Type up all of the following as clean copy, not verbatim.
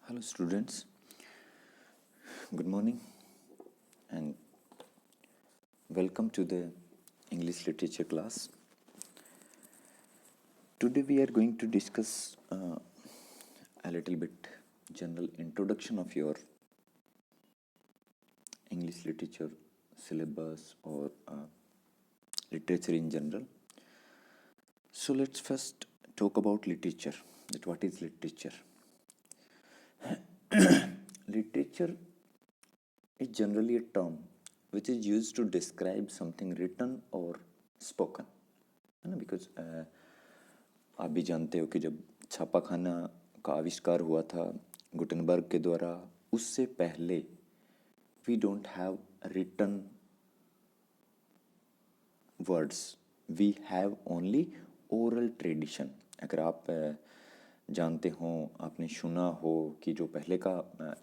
Hello, students. Good morning and welcome to the English literature class. Today, we are going to discuss a little bit general introduction of your English literature syllabus or literature in general. So, let's first talk about literature. That what is literature? Literature is generally a term which is used to describe something written or spoken, है ना? Because आप भी जानते हो कि जब छापाखाना का आविष्कार हुआ था गुटेनबर्ग के द्वारा, उससे पहले we don't have written words, we have only oral tradition. अगर आप जानते हो, आपने सुना हो कि जो पहले का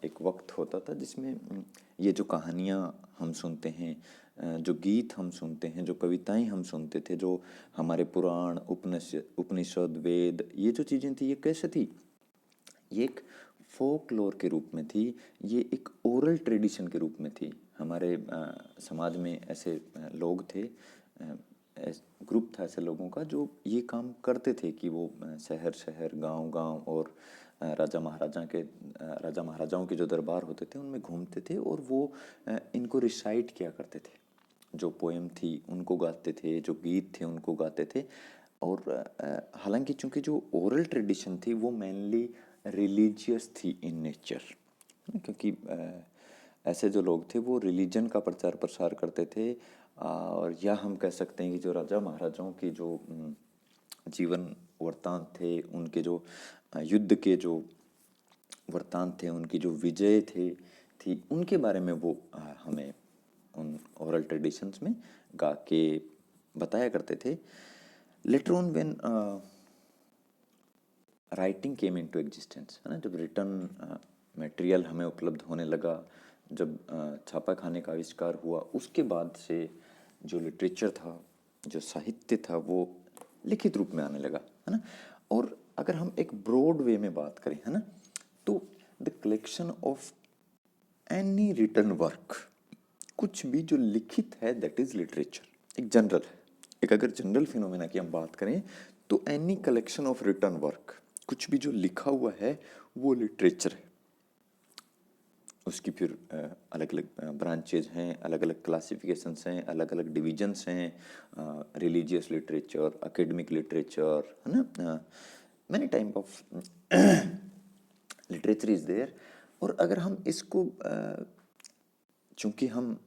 एक वक्त होता था जिसमें ये जो कहानियाँ हम सुनते हैं, जो गीत हम सुनते हैं, जो कविताएं हम सुनते थे, जो हमारे पुराण, उपनिषद, वेद, ये जो चीज़ें थी, ये कैसे थी? ये एक फोकलोर के रूप में थी, ये एक ओरल ट्रेडिशन के रूप में थी. हमारे समाज में ऐसे लोग थे, ग्रुप था ऐसे लोगों का जो ये काम करते थे कि वो शहर शहर, गांव गांव और राजा महाराजाओं के जो दरबार होते थे उनमें घूमते थे और वो इनको रिसाइट किया करते थे. जो पोएम थी उनको गाते थे, जो गीत थे उनको गाते थे. और हालांकि चूंकि जो ओरल ट्रेडिशन थी वो मेनली रिलीजियस थी इन नेचर, क्योंकि ऐसे जो लोग थे वो रिलीजन का प्रचार प्रसार करते थे. और या हम कह सकते हैं कि जो राजा महाराजाओं की जो जीवन वृत्तांत थे, उनके जो युद्ध के जो वृत्तांत थे, उनकी जो विजय थी, उनके बारे में वो हमें उन ओरल ट्रेडिशंस में गा के बताया करते थे. Later on when writing came into existence, है ना, जब रिटन मटेरियल हमें उपलब्ध होने लगा, जब छापाखाने का आविष्कार हुआ, उसके बाद से जो लिटरेचर था, जो साहित्य था, वो लिखित रूप में आने लगा, है ना. और अगर हम एक ब्रॉड वे में बात करें, है ना, तो the collection of any written work, कुछ भी जो लिखित है, दैट इज लिटरेचर. एक जनरल, एक अगर जनरल फिनोमेना की हम बात करें तो any collection of written work, कुछ भी जो लिखा हुआ है वो लिटरेचर है. उसकी फिर अलग अलग ब्रांचेज हैं, अलग अलग क्लासिफिकेशंस हैं, अलग अलग डिविजन्स हैं. रिलीजियस लिटरेचर, एकेडमिक लिटरेचर, है ना, many type of literature is there. और अगर हम इसको चूँकि हम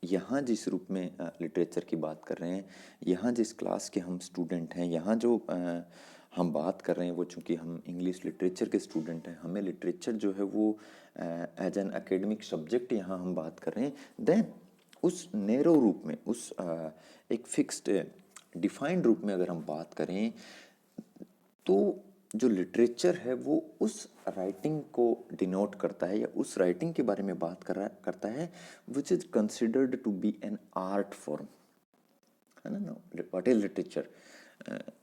यहाँ जिस रूप में लिटरेचर की बात कर रहे हैं, यहाँ जिस क्लास के हम स्टूडेंट हैं, यहाँ जो हम बात कर रहे हैं, वो चूँकि हम इंग्लिश लिटरेचर के स्टूडेंट हैं, हमें लिटरेचर जो है वो एज एन एकेडमिक सब्जेक्ट यहाँ हम बात कर रहे हैं. देन उस नैरो रूप में, उस एक फिक्स्ड डिफाइंड रूप में अगर हम बात करें, तो जो लिटरेचर है वो उस राइटिंग को डिनोट करता है या उस राइटिंग के बारे में बात करता है which is considered to be an art form, है ना. What is literature?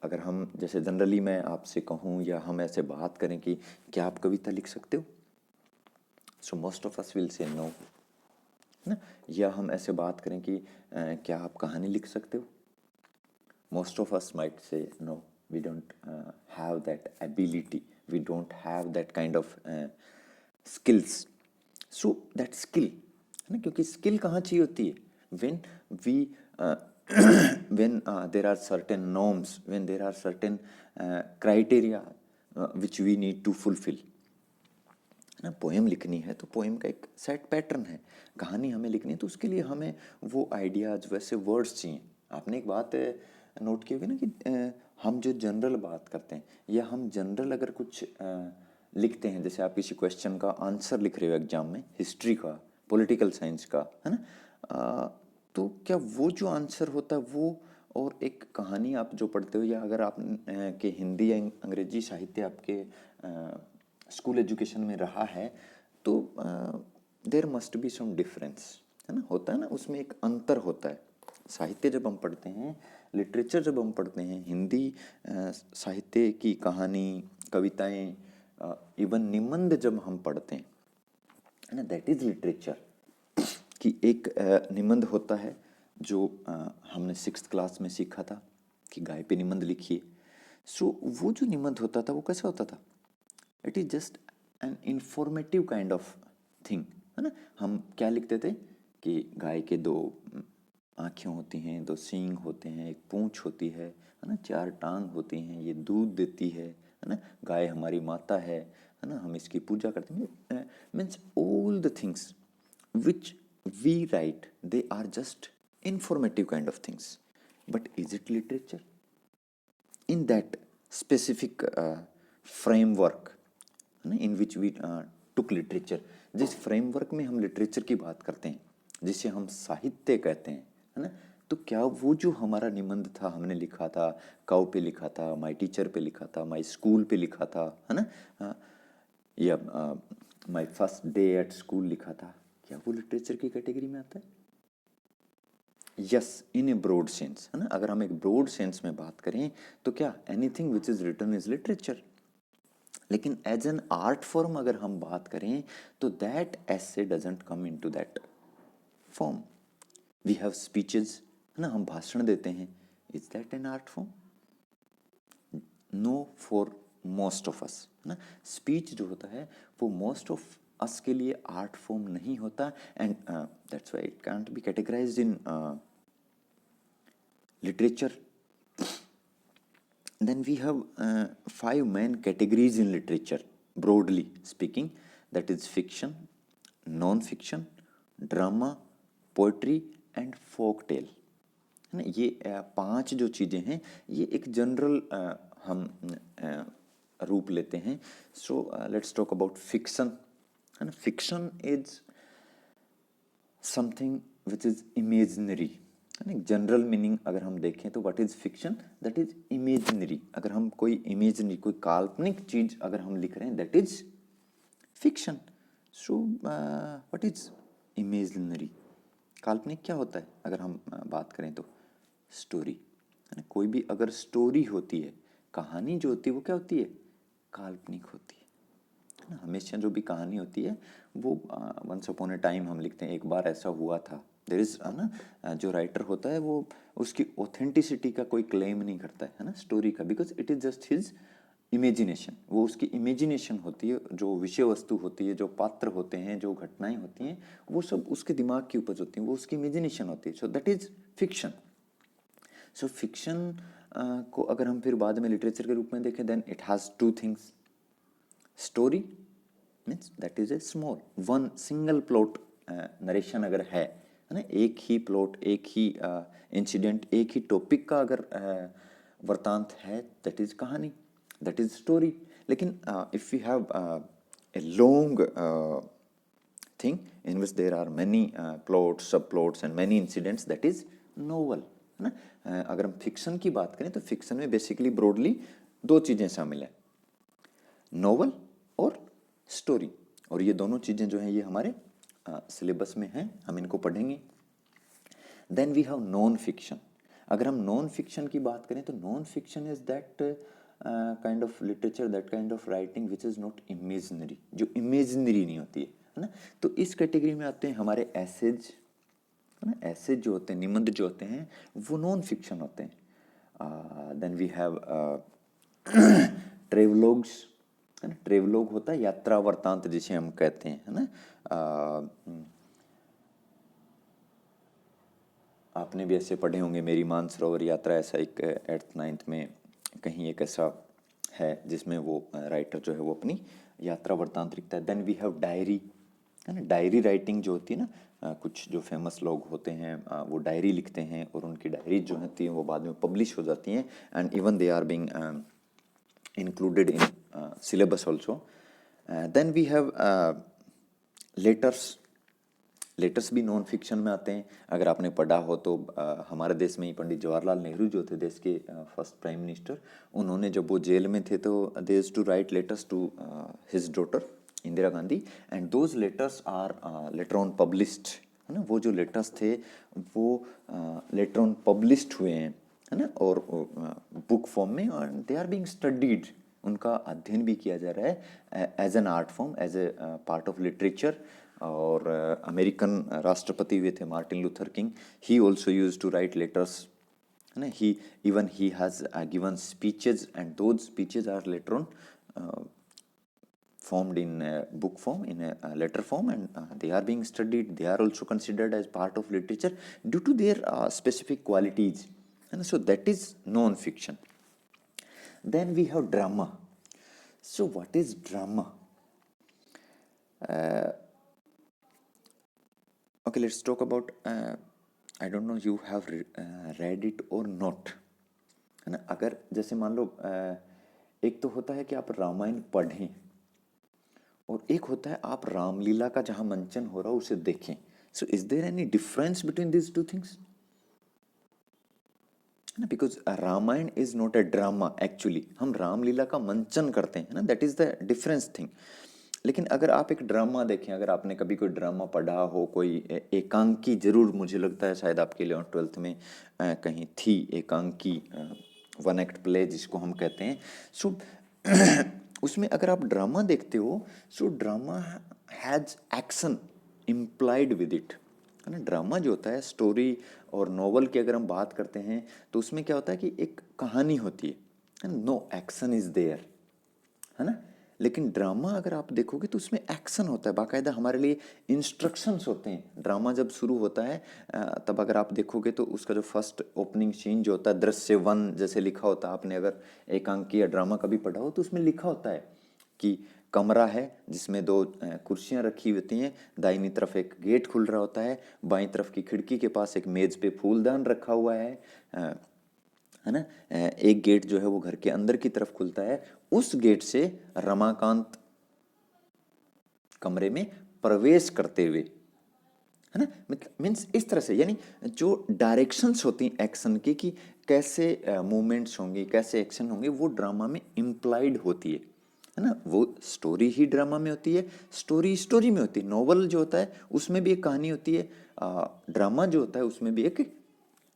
अगर हम जैसे जनरली मैं आपसे कहूँ या हम ऐसे बात करें कि क्या आप कविता लिख सकते हो, so most of us will say no, ना. या हम ऐसे बात करें कि क्या आप कहानी लिख सकते हो, most of us might say no, we don't have that ability, we don't have that kind of skills. So that skill, है ना, क्योंकि स्किल कहाँ चाहिए होती है? when we when there are certain norms, when there are certain criteria which we need to fulfill, ना. Poem लिखनी है तो पोएम का एक सेट पैटर्न है, कहानी हमें लिखनी है तो उसके लिए हमें वो आइडियाज, वैसे वर्ड्स चाहिए. आपने एक बात नोट की होगी ना कि हम जो जनरल बात करते हैं या हम जनरल अगर कुछ लिखते हैं, जैसे आप किसी क्वेश्चन का आंसर लिख रहे हो एग्जाम में, हिस्ट्री का, पॉलिटिकल साइंस का, है ना, तो क्या वो जो आंसर होता है वो और एक कहानी आप जो पढ़ते हो, या अगर आप के हिंदी या अंग्रेजी साहित्य आपके स्कूल एजुकेशन में रहा है, तो there must be some difference, है ना, होता है ना, उसमें एक अंतर होता है. साहित्य जब हम पढ़ते हैं, लिटरेचर जब हम पढ़ते हैं, हिंदी साहित्य की कहानी, कविताएं, इवन निबंध जब हम पढ़ते हैं, है ना, दैट इज लिटरेचर। कि एक निबंध होता है जो हमने 6th क्लास में सीखा था कि गाय पे निबंध लिखिए। सो वो जो निबंध होता था वो कैसा होता था? It is just an informative kind of thing, है ना। हम क्या लिखते थे कि गाय के 2 आँखें होती हैं, 2 सींग होते हैं, एक पूँछ होती है ना, 4 टांग होती हैं, ये दूध देती है ना, गाय हमारी माता है ना, हम इसकी पूजा करते हैं। Means all the things which we write, they are just informative kind of things. But is it literature? In that specific framework in which we took literature, जिस फ्रेमवर्क में हम लिटरेचर की बात करते हैं, जिसे हम साहित्य कहते हैं, है ना, तो क्या वो जो हमारा निबंध था, हमने लिखा था, काउ पे लिखा था, माई टीचर पे लिखा था, माई स्कूल पे लिखा था, है ना, या my first day at school लिखा था, क्या वो लिटरेचर की कैटेगरी में आता है? Yes, in a broad sense, है ना। अगर हम एक ब्रॉड सेंस में बात करें तो क्या anything which is written is literature. लेकिन एज एन आर्ट फॉर्म अगर हम बात करें तो दैट ऐसे doesn't come in to that form. We have speeches, है ना, हम भाषण देते हैं, is that an art form? No, for most of us, है ना। स्पीच जो होता है वो मोस्ट ऑफ अस के लिए आर्ट फॉर्म नहीं होता, and that's why it can't be categorised in literature. Then we have 5 main categories in literature, broadly speaking, that is fiction, non-fiction, drama, poetry and folk tale, है ना। ये 5 जो चीज़ें हैं ये एक जनरल हम रूप लेते हैं। So let's talk about fiction, है ना। Fiction is something which is imaginary, है ना। जनरल मीनिंग अगर हम देखें तो what is fiction? That is imaginary. अगर हम कोई इमेजिनरी, कोई काल्पनिक चीज अगर हम लिख रहे हैं, that is fiction. So what is imaginary? काल्पनिक क्या होता है अगर हम बात करें तो? स्टोरी, है ना। कोई भी अगर स्टोरी होती है, कहानी जो होती है वो क्या होती है? काल्पनिक होती है ना। हमेशा जो भी कहानी होती है वो वंस अपॉन ए टाइम हम लिखते हैं, एक बार ऐसा हुआ था। देयर इज, है ना, जो राइटर होता है वो उसकी ऑथेंटिसिटी का कोई क्लेम नहीं करता है ना, स्टोरी का, because it is just his imagination. वो उसकी इमेजिनेशन होती है, जो विषय वस्तु होती है, जो पात्र होते हैं, जो घटनाएं होती हैं, वो सब उसके दिमाग की उपज होती हैं, वो उसकी इमेजिनेशन होती है। So that is fiction. So fiction को अगर हम फिर बाद में लिटरेचर के रूप में देखें, then it has 2 things. Story means that is a small one single plot narration अगर है ना, एक ही प्लॉट, एक ही इंसिडेंट, एक ही टॉपिक का अगर वृतांत है, दैट इज कहानी, दैट इज स्टोरी। लेकिन if you have a long thing in which there are many plots, subplots and many incidents, that is novel, है ना। अगर हम फिक्शन की बात करें तो फिक्शन में बेसिकली ब्रॉडली 2 चीज़ें शामिल है, नोवेल और स्टोरी। और ये दोनों चीज़ें जो हैं ये हमारे सिलेबस में हैं, हम इनको पढ़ेंगे। Then we have non fiction. अगर हम नॉन फिक्शन की बात करें तो non fiction is that kind of literature, that kind of writing which is not imaginary, जो इमेजिनरी नहीं होती है ना। तो इस कैटेगरी में आते हैं हमारे एसेज, है ना। एसेज जो होते हैं, निबंध जो होते हैं, वो नॉन फिक्शन होते हैं। देन वी हैव ट्रेवलॉग्स, है ना। ट्रेवलॉग होता है यात्रा वृतांत जिसे हम कहते हैं, है ना। आपने भी ऐसे पढ़े होंगे, मेरी मानसरोवर यात्रा, ऐसा एक 8th 9th में कहीं एक ऐसा है जिसमें वो राइटर जो है वो अपनी यात्रा वृतांत लिखता है। देन वी हैव डायरी, है ना। डायरी राइटिंग जो होती है ना, कुछ जो फेमस लोग होते हैं वो डायरी लिखते हैं और उनकी डायरी जो होती हैं वो बाद में पब्लिश हो जाती हैं, and even they are being included in syllabus also. Then we have letters. Letters भी नॉन फिक्शन में आते हैं। अगर आपने पढ़ा हो तो हमारे देश में ही पंडित जवाहरलाल नेहरू जो थे देश के फर्स्ट प्राइम मिनिस्टर, उन्होंने जब वो जेल में थे तो they used to write letters to his daughter Indira Gandhi, and those letters are later on published, है ना। वो जो लेटर्स थे वो लेटर ऑन पब्लिश्ड हुए हैं, है ना, और बुक फॉर्म में, और दे आर बीइंग स्टडीड, उनका अध्ययन भी किया जा रहा है as an art form, as a part of literature. और अमेरिकन राष्ट्रपति हुए थे Martin Luther King, he also use to write letters, है ना। he has given speeches, and those speeches are later on formed in book form, in a letter form, and they are being studied. They are also considered as part of literature due to their specific qualities, and so that is non-fiction. Then we have drama. So what is drama? Okay, let's talk about I don't know you have read it or not, है ना। अगर जैसे मान लो एक तो होता है कि आप रामायण पढ़ें, और एक होता है आप रामलीला का जहां मंचन हो रहा हो उसे देखें। So is there any difference between this two things? Because Ramayana is not a drama actually, हम रामलीला का मंचन करते हैं ना, that is the difference thing. लेकिन अगर आप एक ड्रामा देखें, अगर आपने कभी कोई ड्रामा पढ़ा हो, कोई एकांकी, जरूर मुझे लगता है शायद आपके लिए 12th में कहीं थी एकांकी, वन एक्ट प्ले जिसको हम कहते हैं। सो उसमें अगर आप ड्रामा देखते हो, so drama has action implied with it, है ना। ड्रामा जो होता है, स्टोरी और नॉवल की अगर हम बात करते हैं तो उसमें क्या होता है कि एक कहानी होती है, नो एक्शन इज देयर, है ना। लेकिन ड्रामा अगर आप देखोगे तो उसमें एक्शन होता है, बाकायदा हमारे लिए इंस्ट्रक्शंस होते हैं। ड्रामा जब शुरू होता है तब अगर आप देखोगे तो उसका जो फर्स्ट ओपनिंग सीन जो होता है, दृश्य 1 जैसे लिखा होता है, आपने अगर एकांकी या ड्रामा कभी पढ़ा हो तो उसमें लिखा होता है कि कमरा है जिसमें 2 कुर्सियां रखी होती हैं, दाहिनी तरफ एक गेट खुल रहा होता है, बाईं तरफ की खिड़की के पास एक मेज पे फूलदान रखा हुआ है ना। एक गेट जो है वो घर के अंदर की तरफ खुलता है, उस गेट से रमाकांत कमरे में प्रवेश करते हुए, है ना। मीन्स इस तरह से, यानी जो डायरेक्शंस होती हैं एक्शन की कि कैसे मूवमेंट्स होंगे, कैसे एक्शन होंगे, वो ड्रामा में इम्प्लाइड होती है ना। वो स्टोरी ही ड्रामा में होती है, स्टोरी में होती है। नॉवल जो होता है उसमें भी एक कहानी होती है, ड्रामा जो होता है उसमें भी एक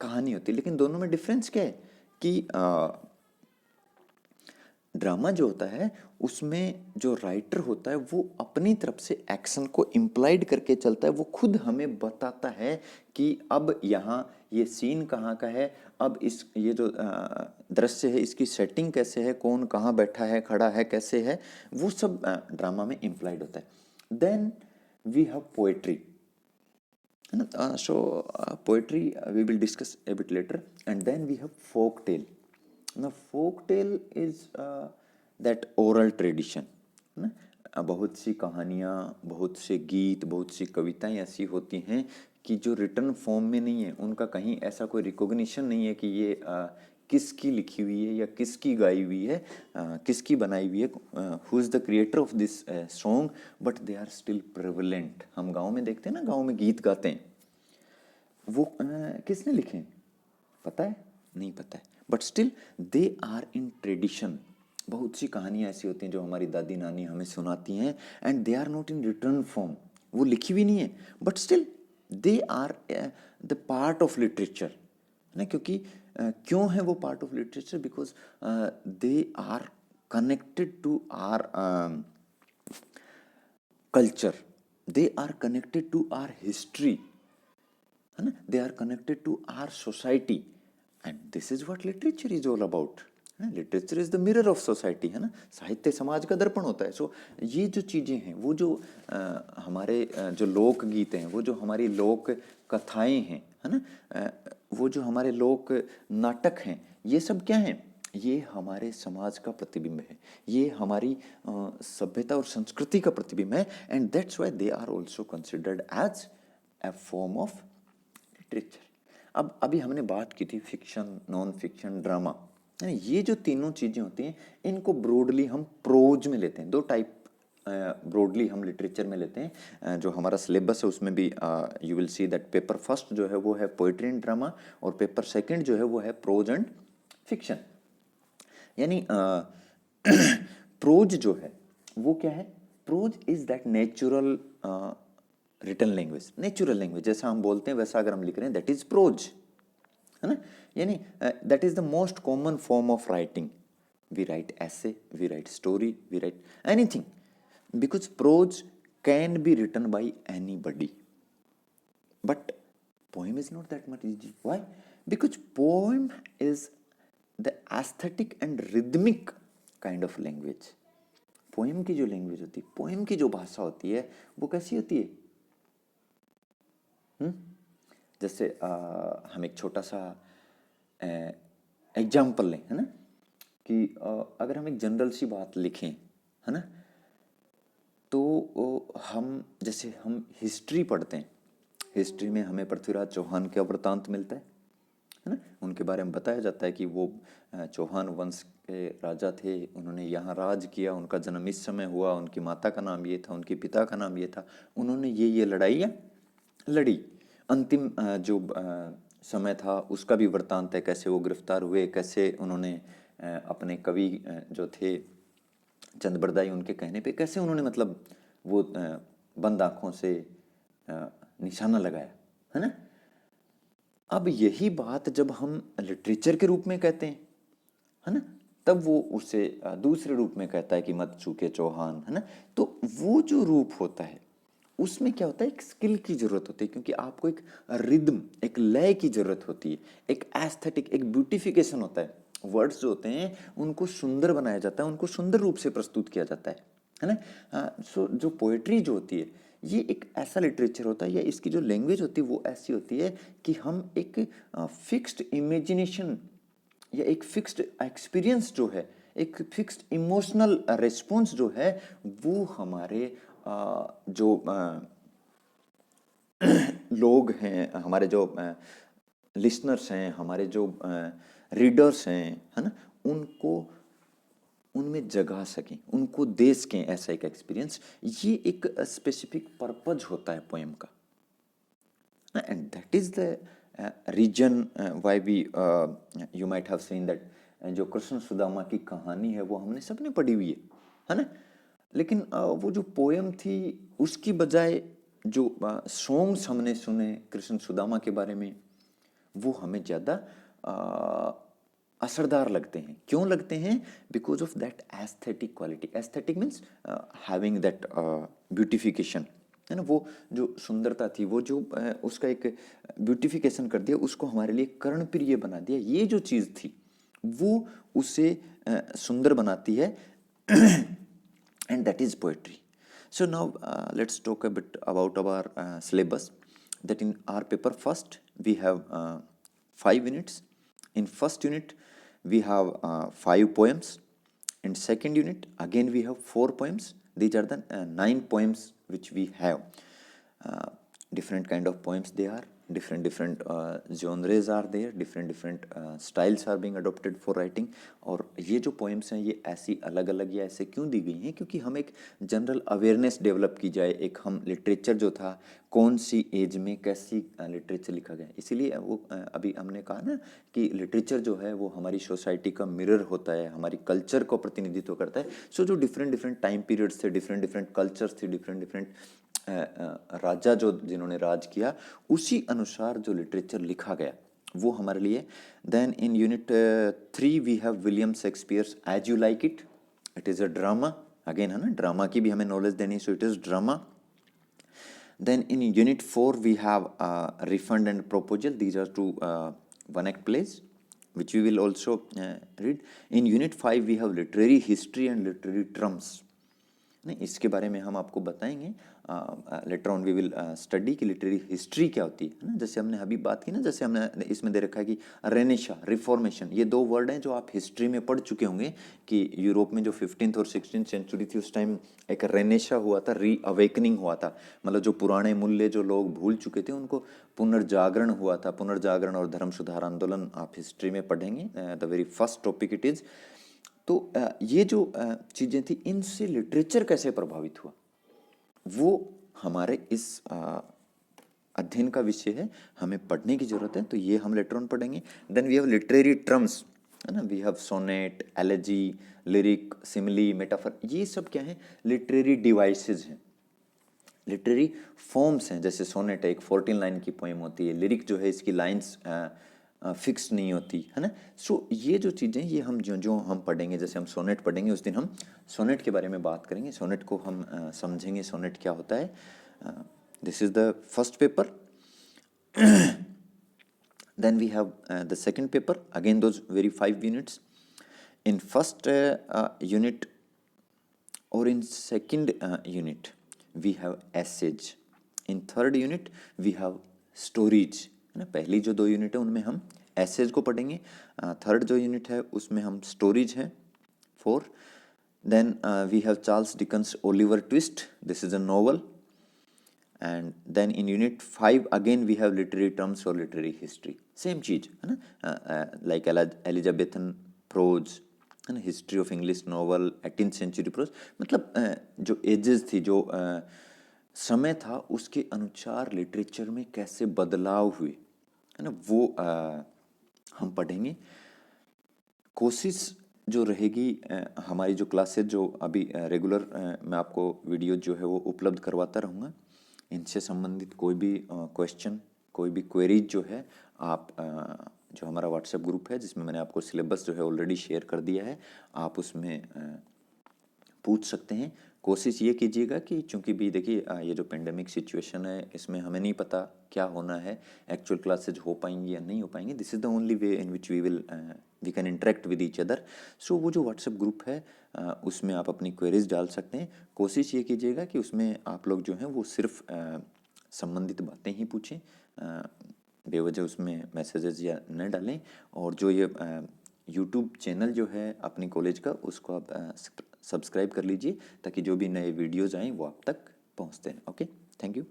कहानी होती है। लेकिन दोनों में डिफरेंस क्या है कि ड्रामा जो होता है उसमें जो राइटर होता है वो अपनी तरफ से एक्शन को इम्प्लाइड करके चलता है, वो खुद हमें बताता है कि अब यहाँ ये सीन कहाँ का है, अब इस ये जो दृश्य है इसकी सेटिंग कैसे है, कौन कहाँ बैठा है, खड़ा है, कैसे है, वो सब ड्रामा में इम्प्लाइड होता है। देन वी हैव पोएट्री, है ना। So poetry we will discuss a bit later, and then we have folk tale. Now folk tale is that oral tradition, है ना। बहुत सी कहानियाँ, बहुत से गीत, बहुत सी कविताएं ऐसी होती हैं कि जो रिटर्न फॉर्म में नहीं है, उनका कहीं ऐसा कोई रिकॉग्निशन नहीं है कि ये किसकी लिखी हुई है या किसकी गाई हुई है, किसकी बनाई हुई है, who is the creator of this song, but they are still prevalent. हम गाँव में देखते हैं ना, गाँव में गीत गाते हैं, वो किसने लिखे हैं पता है? नहीं पता है, but still they are in tradition. बहुत सी कहानियाँ ऐसी होती हैं जो हमारी दादी नानी हमें सुनाती हैं, and they are not in written form, वो लिखी हुई नहीं है, but still they are the part of literature, है ना। क्योंकि क्यों है वो part of literature? Because they are connected to our culture, they are connected to our history, है ना। They are connected to our society, and this is what literature is all about. Literature is the mirror of society, है ना। साहित्य समाज का दर्पण होता है। सो ये जो चीज़ें हैं, वो जो हमारे जो लोकगीत हैं, वो जो हमारी लोक कथाएं हैं, है ना, वो जो हमारे लोक नाटक हैं, ये सब क्या हैं? ये हमारे समाज का प्रतिबिंब है, ये हमारी सभ्यता और संस्कृति का प्रतिबिंब है, and that's why they are also considered as a form of literature. अब अभी हमने बात की थी फिक्शन, नॉन फिक्शन, ड्रामा, ये जो तीनों चीज़ें होती हैं इनको ब्रॉडली हम प्रोज में लेते हैं। 2 टाइप ब्रॉडली हम लिटरेचर में लेते हैं। जो हमारा सिलेबस है उसमें भी you will see that paper first जो है वो है पोइट्री एंड ड्रामा, और पेपर सेकंड जो है वो है प्रोज एंड फिक्शन। यानी प्रोज जो है वो क्या है? Prose is that natural written language, natural language जैसा हम बोलते हैं वैसा अगर हम लिख रहे हैं, दैट इज प्रोज, है ना। यानी that is the most common form of writing, we write essay, we write story, we write anything, because prose can be written by anybody, but poem is not that much easy. Why? Because poem is the aesthetic and rhythmic kind of language. Poem की जो language होती है, poem की जो भाषा होती है, वो कैसी होती है? जैसे हम एक छोटा सा एग्जाम्पल लें, है ना, कि अगर हम एक जनरल सी बात लिखें, है ना, तो हम जैसे हम हिस्ट्री पढ़ते हैं, हिस्ट्री में हमें पृथ्वीराज चौहान का वृतांत मिलता है ना, उनके बारे में बताया जाता है कि वो चौहान वंश के राजा थे, उन्होंने यहाँ राज किया, उनका जन्म इस समय हुआ, उनकी माता का नाम ये था, उनके पिता का नाम ये था, उन्होंने ये लड़ाइयाँ लड़ी, अंतिम जो समय था उसका भी वृतांत है, कैसे वो गिरफ्तार हुए, कैसे उन्होंने अपने कवि जो थे चंद बरदाई, उनके कहने पे कैसे उन्होंने मतलब वो बंद आँखों से निशाना लगाया, है ना। अब यही बात जब हम लिटरेचर के रूप में कहते हैं, है ना, तब वो उसे दूसरे रूप में कहता है कि मत चूके चौहान, है ना। तो वो जो रूप होता है उसमें क्या होता है, एक स्किल की जरूरत होती है, क्योंकि आपको एक रिदम, एक लय की जरूरत होती है, एक एस्थेटिक, एक ब्यूटिफिकेशन होता है। वर्ड्स जो होते हैं उनको सुंदर बनाया जाता है, उनको सुंदर रूप से प्रस्तुत किया जाता है ना। सो जो पोएट्री जो होती है ये एक ऐसा लिटरेचर होता है, या इसकी जो लैंग्वेज होती है वो ऐसी होती है कि हम एक फिक्स्ड इमेजिनेशन या एक फिक्स्ड एक्सपीरियंस जो है, एक फिक्स्ड इमोशनल रिस्पॉन्स जो है, वो हमारे जो लोग हैं, हमारे जो लिसनर्स हैं, हमारे जो रीडर्स हैं, है ना, उनको उनमें जगा सकें, उनको दे सकें ऐसा एक एक्सपीरियंस। ये एक स्पेसिफिक पर्पज होता है पोएम का, and that is the reason why we you might have seen that जो कृष्ण सुदामा की कहानी है वो हमने सबने पढ़ी हुई है ना, लेकिन वो जो पोएम थी उसकी बजाय जो सॉन्ग्स हमने सुने कृष्ण सुदामा के बारे में, वो हमें ज़्यादा असरदार लगते हैं। क्यों लगते हैं? Because of that aesthetic quality. Aesthetic means having that beautification, है ना, वो जो सुंदरता थी, वो जो उसका एक ब्यूटिफिकेशन कर दिया, उसको हमारे लिए कर्णप्रिय बना दिया। ये जो चीज़ थी वो उसे सुंदर बनाती है, and that is poetry. So now let's talk a bit about our syllabus. That in our paper first we have 5 units. In first unit we have 5 poems. In second unit again we have 4 poems. These are the 9 poems which we have. Different kind of poems they are, different genres are there, different styles are being adopted for writing. और ये जो poems हैं ये ऐसी अलग अलग या ऐसे क्यों दी गई हैं? क्योंकि हम एक जनरल अवेयरनेस डेवलप की जाए, एक हम लिटरेचर जो था कौन सी एज में कैसी लिटरेचर लिखा गया, इसीलिए वो अभी हमने कहा ना कि लिटरेचर जो है वो हमारी सोसाइटी का मिरर होता है, हमारी कल्चर को प्रतिनिधित्व करता है। सो जो डिफरेंट टाइम पीरियड्स थे, डिफरेंट कल्चर्स थे, डिफरेंट राजा जो जिन्होंने राज किया, उसी अनुसार जो लिटरेचर लिखा गया वो हमारे लिए। Then in unit 3 we have William Shakespeare's as you like it, it is a drama, again है ना, ड्रामा की भी हमें नॉलेज देनी, so it is drama. Then in unit 4 we have Refund and Proposal. These are two one-act plays which we will also read. In unit 5 we have Literary History and Literary Terms. नहीं, इसके बारे में हम आपको बताएंगे later on. We will study कि literary history क्या होती है ना, जैसे हमने अभी बात की ना, जैसे हमने इसमें दे रखा है कि रेनेशा, रिफॉर्मेशन, ये 2 वर्ड हैं जो आप हिस्ट्री में पढ़ चुके होंगे कि यूरोप में जो 15th और 16th सेंचुरी थी उस टाइम एक रेनेशा हुआ था, री अवेकनिंग हुआ था, मतलब जो पुराने मूल्य जो लोग भूल चुके थे उनको पुनर्जागरण हुआ था। पुनर्जागरण और धर्म सुधार आंदोलन आप हिस्ट्री में पढ़ेंगे, the very first topic it is. तो ये जो चीज़ें थी इनसे लिटरेचर कैसे प्रभावित हुआ वो हमारे इस अध्ययन का विषय है, हमें पढ़ने की जरूरत है, तो ये हम लेटर ऑन पढ़ेंगे। Then we have literary terms, है ना, we have sonnet, elegy, lyric, simile, metaphor, ये सब क्या है? लिटरेरी डिवाइसेस हैं, लिटरेरी फॉर्म्स हैं। जैसे सोनेट एक 14 लाइन की पोएम होती है, लिरिक जो है इसकी लाइंस फिक्स नहीं होती है ना। सो ये जो चीज़ें ये हम जो जो हम पढ़ेंगे, जैसे हम सोनेट पढ़ेंगे उस दिन हम सोनेट के बारे में बात करेंगे, सोनेट को हम समझेंगे, सोनेट क्या होता है। This is the first paper. Then we have the second paper, again those very 5 units. In first unit or in second unit we have essays. In third unit we have stories, है ना। पहली जो 2 unit है उनमें हम essays को पढ़ेंगे, third जो यूनिट है उसमें हम स्टोरीज हैं 4। Then we have Charles Dickens Oliver Twist, this is a novel. And then in unit 5 again we have literary terms और लिटरेरी हिस्ट्री, सेम चीज़ है ना, लाइक एलिजाबेथन प्रोज है ना, history of English novel, 18th century prose. मतलब जो edges थी, जो समय था, उसके अनुसार लिटरेचर में कैसे बदलाव हुए है ना, वो हम पढ़ेंगे। कोशिश जो रहेगी हमारी जो क्लासेस जो अभी रेगुलर मैं आपको वीडियो जो है वो उपलब्ध करवाता रहूँगा। इनसे संबंधित कोई भी क्वेश्चन, कोई भी क्वेरीज जो है आप जो हमारा व्हाट्सएप ग्रुप है जिसमें मैंने आपको सिलेबस जो है ऑलरेडी शेयर कर दिया है, आप उसमें पूछ सकते हैं। कोशिश ये कीजिएगा कि चूंकि भी देखिए ये जो पेंडेमिक सिचुएशन है इसमें हमें नहीं पता क्या होना है, एक्चुअल क्लासेज हो पाएंगी या नहीं हो पाएंगी। This is the only way in which we can interact with each other. So वो जो व्हाट्सएप ग्रुप है उसमें आप अपनी क्वेरीज डाल सकते हैं। कोशिश ये कीजिएगा कि उसमें आप लोग जो हैं वो सिर्फ संबंधित बातें ही पूछें, बेवजह उसमें मैसेजेस या न डालें। और जो ये यूट्यूब चैनल जो है अपनी कॉलेज का, उसको आप सब्सक्राइब कर लीजिए ताकि जो भी नए वीडियोज़ आएँ वो आप तक पहुँचते हैं। Okay, thank you.